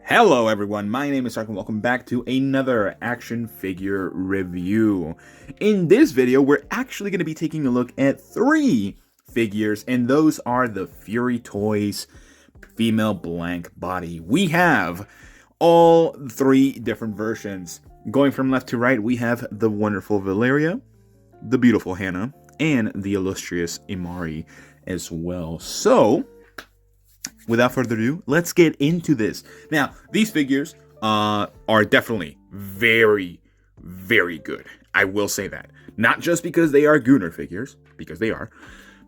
Hello everyone, my name is Sark and welcome back to another action figure review. In this video, we're actually going to be taking a look at 3 figures, and those are the Fury Toys female blank body. We have all 3 different versions. Going from left to right, we have the wonderful Valeria, the beautiful HANA, and the illustrious IMANI as well. So, without further ado, let's get into this. Now, these figures are definitely very, very good. I will say that. Not just because they are Gunnar figures, because they are,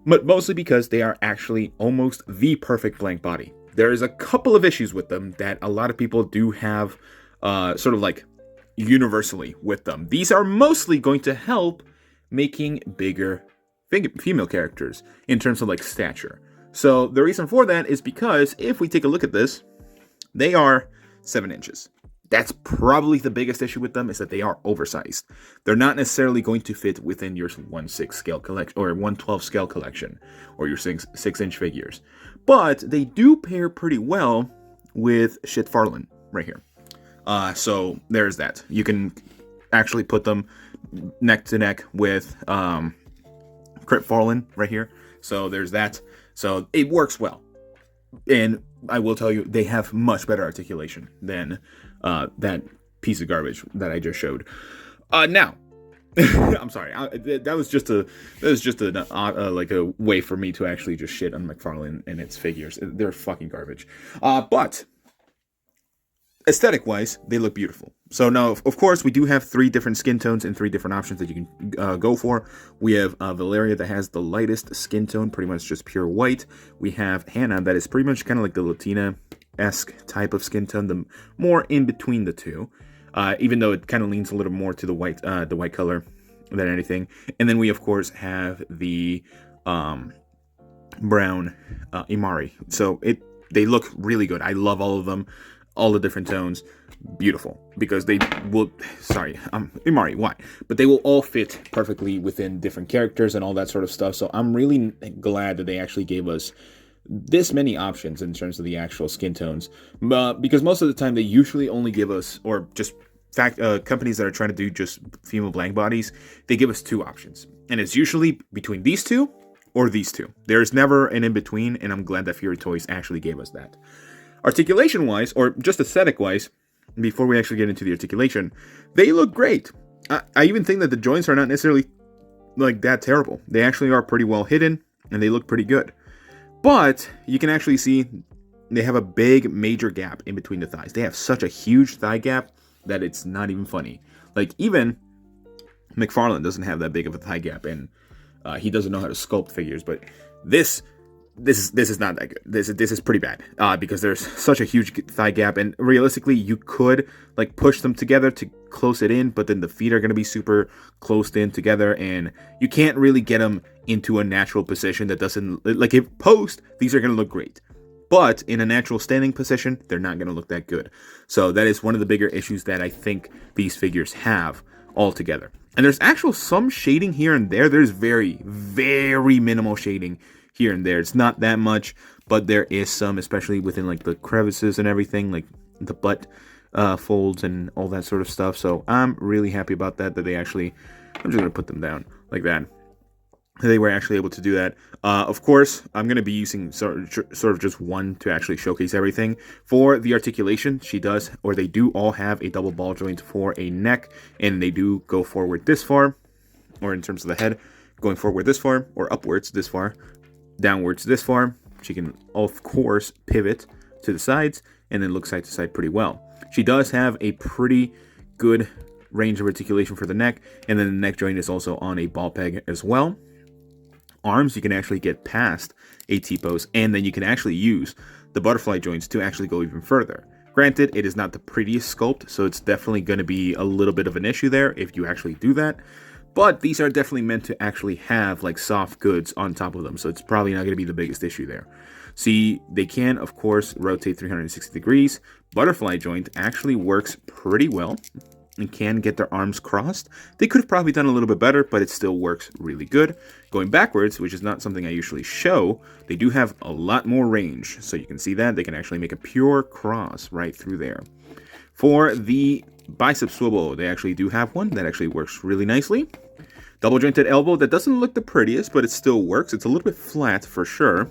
but mostly because they are actually almost the perfect blank body. There is a couple of issues with them that a lot of people do have sort of like universally with them. These are mostly going to help making bigger female characters in terms of like stature. So the reason for that is because if we take a look at this, they are 7 inches. That's probably the biggest issue with them, is that they are oversized. They're not necessarily going to fit within your 1/6 scale collection or 1/12 scale collection or your 6-inch figures. But they do pair pretty well with Farland right here. So there's that. You can actually put them neck to neck with Farland right here. So there's that. So it works well. And I will tell you, they have much better articulation than that piece of garbage that I just showed. Now, I'm sorry. That was just a like a way for me to actually just shit on McFarlane and its figures. They're fucking garbage. But aesthetic-wise, they look beautiful. So now, of course, we do have 3 different skin tones and 3 different options that you can go for. We have Valeria that has the lightest skin tone, pretty much just pure white. We have HANA that is pretty much kind of like the Latina-esque type of skin tone, the more in between the two, even though it kind of leans a little more to the white color than anything. And then we, of course, have the brown IMANI. So they look really good. I love all of them. All the different tones, beautiful, because they will, IMANI, why? But they will all fit perfectly within different characters and all that sort of stuff, so I'm really glad that they actually gave us this many options in terms of the actual skin tones, because most of the time they usually only give us, or just companies that are trying to do just female blank bodies, they give us 2 options, and it's usually between these 2 or these 2. There's never an in-between, and I'm glad that Fury Toys actually gave us that. Articulation-wise, or just aesthetic-wise, before we actually get into the articulation, they look great. I even think that the joints are not necessarily like that terrible. They actually are pretty well hidden, and they look pretty good. But you can actually see they have a big, major gap in between the thighs. They have such a huge thigh gap that it's not even funny. Like, even McFarlane doesn't have that big of a thigh gap, and he doesn't know how to sculpt figures, but this is not that good. This is pretty bad because there's such a huge thigh gap, and realistically you could like push them together to close it in, but then the feet are going to be super closed in together, and you can't really get them into a natural position that doesn't, like, if posed, these are going to look great, but in a natural standing position, they're not going to look that good. So that is one of the bigger issues that I think these figures have altogether. And there's actual some shading here and there. There's very, very minimal shading here and there. It's not that much, but there is some, especially within like the crevices and everything, like the butt folds and all that sort of stuff. So I'm really happy about that they actually, I'm just gonna put them down like that. They were actually able to do that. Of course, I'm going to be using sort of just one to actually showcase everything. For the articulation, they do all have a double ball joint for a neck, and they do go forward this far, or in terms of the head, going forward this far, or upwards this far, downwards this far. She can, of course, pivot to the sides, and then look side to side pretty well. She does have a pretty good range of articulation for the neck, and then the neck joint is also on a ball peg as well. Arms, you can actually get past a T-pose, and then you can actually use the butterfly joints to actually go even further. Granted, it is not the prettiest sculpt, so it's definitely going to be a little bit of an issue there if you actually do that, but these are definitely meant to actually have like soft goods on top of them, so it's probably not going to be the biggest issue there. See, they can, of course, rotate 360 degrees. Butterfly joint actually works pretty well. and can get their arms crossed. They could have probably done a little bit better, but it still works really good. Going backwards, which is not something I usually show, they do have a lot more range. So you can see that they can actually make a pure cross right through there. For the bicep swivel, they actually do have one that actually works really nicely. Double jointed elbow, that doesn't look the prettiest, but it still works. It's a little bit flat for sure.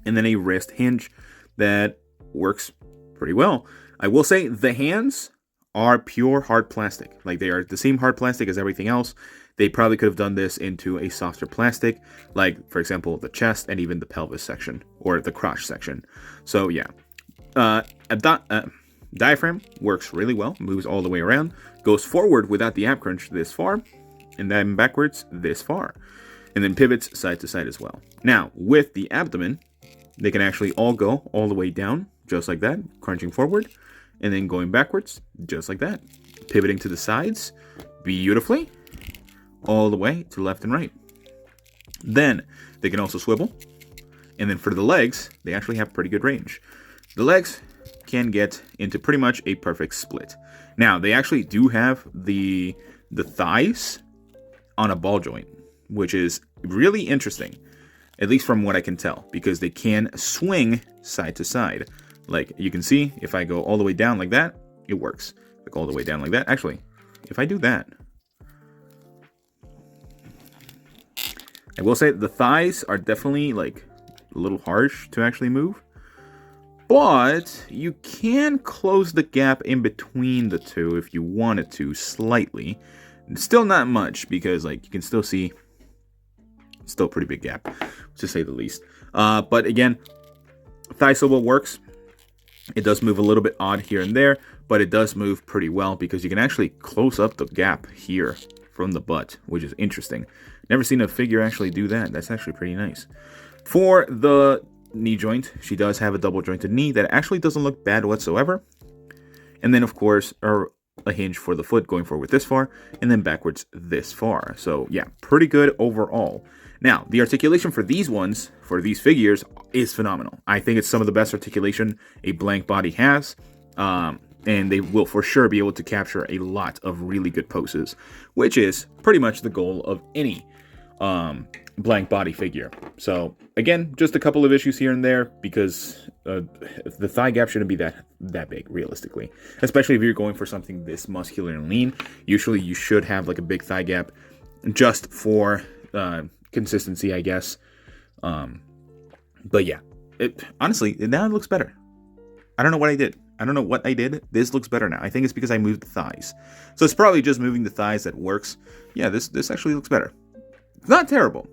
And then a wrist hinge that works pretty well. I will say the hands are pure hard plastic. Like, they are the same hard plastic as everything else. They probably could have done this into a softer plastic, like, for example, the chest and even the pelvis section or the crotch section. So yeah, diaphragm works really well, moves all the way around, goes forward without the ab crunch this far, and then backwards this far, and then pivots side to side as well. Now, with the abdomen, they can actually all go all the way down, just like that, crunching forward, and then going backwards, just like that, pivoting to the sides beautifully, all the way to left and right. Then they can also swivel, and then for the legs, they actually have pretty good range. The legs can get into pretty much a perfect split. Now, they actually do have the thighs on a ball joint, which is really interesting, at least from what I can tell, because they can swing side to side. Like you can see, if I go all the way down like that, it works. Like all the way down like that. Actually, if I do that, I will say the thighs are definitely like a little harsh to actually move, but you can close the gap in between the two if you wanted to slightly. Still not much, because like you can still see still a pretty big gap, to say the least. But again, thigh swivel works. It does move a little bit odd here and there, but it does move pretty well because you can actually close up the gap here from the butt, which is interesting. Never seen a figure actually do that. That's actually pretty nice. For the knee joint, she does have a double jointed knee that actually doesn't look bad whatsoever. And then of course, a hinge for the foot going forward this far and then backwards this far. So yeah, pretty good overall. Now, the articulation for these ones, for these figures, is phenomenal. I think it's some of the best articulation a blank body has. And they will for sure be able to capture a lot of really good poses, which is pretty much the goal of any blank body figure. So again, just a couple of issues here and there, because the thigh gap shouldn't be that big realistically, especially if you're going for something this muscular and lean. Usually you should have like a big thigh gap just for consistency, I guess. But yeah, honestly, now it looks better. I don't know what I did. This looks better now. I think it's because I moved the thighs. So it's probably just moving the thighs that works. Yeah, this actually looks better. It's not terrible.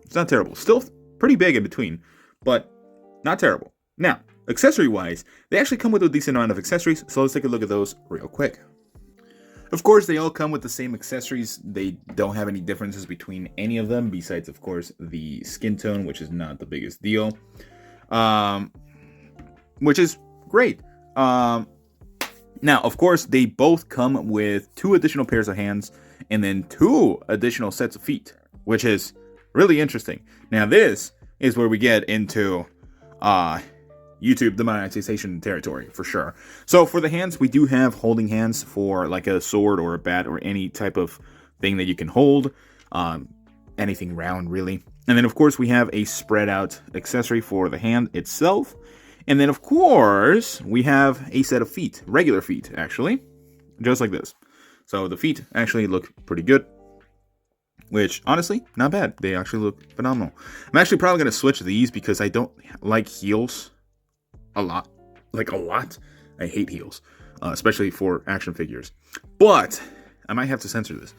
It's not terrible. Still pretty big in between, but not terrible. Now, accessory-wise, they actually come with a decent amount of accessories, so let's take a look at those real quick. Of course, they all come with the same accessories. They don't have any differences between any of them, besides, of course, the skin tone, which is not the biggest deal, which is great. Now, of course, they both come with 2 additional pairs of hands and then 2 additional sets of feet, which is really interesting. Now, this is where we get into YouTube demonetization territory for sure. So for the hands, we do have holding hands for like a sword or a bat or any type of thing that you can hold, anything round really. And then of course we have a spread out accessory for the hand itself. And then of course we have a set of feet, regular feet actually, just like this. So the feet actually look pretty good, which honestly, not bad. They actually look phenomenal. I'm actually probably going to switch these because I don't like heels a lot. Like a lot. I hate heels, especially for action figures. But I might have to censor this.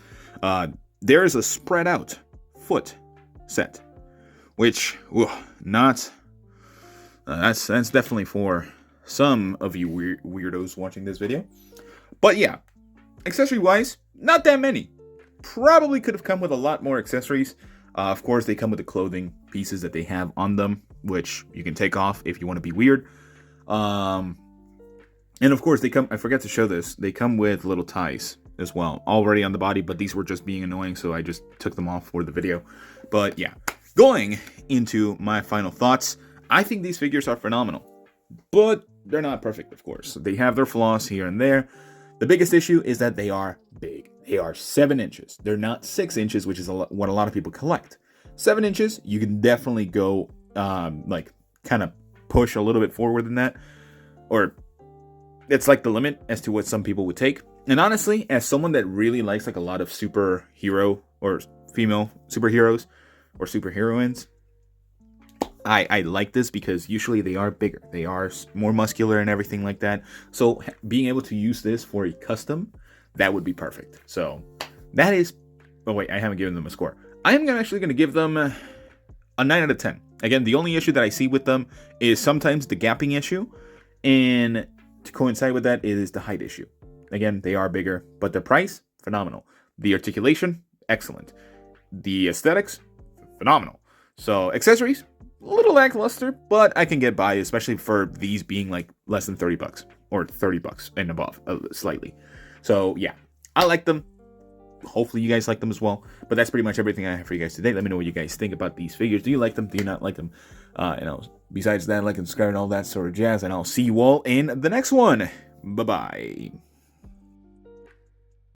There is a spread out foot set, which not that's definitely for some of you weirdos watching this video. But yeah, accessory wise, not that many. Probably could have come with a lot more accessories. Of course, they come with the clothing pieces that they have on them, which you can take off if you want to be weird. And of course, they come. I forgot to show this. They come with little ties as well, already on the body, but these were just being annoying, so I just took them off for the video. But yeah, going into my final thoughts, I think these figures are phenomenal, but they're not perfect, of course. They have their flaws here and there. The biggest issue is that they are big. They are 7 inches. They're not 6 inches, which is what a lot of people collect. 7 inches, you can definitely go like kind of push a little bit forward than that, or it's like the limit as to what some people would take. And honestly, as someone that really likes like a lot of superhero or female superheroes or superheroines, I like this because usually they are bigger. They are more muscular and everything like that. So being able to use this for a custom, that would be perfect. So that is, oh wait, I haven't given them a score. I am actually going to give them a 9 out of 10. Again, the only issue that I see with them is sometimes the gapping issue. And to coincide with that is the height issue. Again, they are bigger, but the price, phenomenal. The articulation, excellent. The aesthetics, phenomenal. So accessories, a little lackluster, but I can get by, especially for these being like less than 30 bucks or 30 bucks and above, slightly. So yeah, I like them. Hopefully you guys like them as well. But that's pretty much everything I have for you guys today. Let me know what you guys think about these figures. Do you like them? Do you not like them? Besides that, like and subscribe and all that sort of jazz. And I'll see you all in the next one. Bye-bye.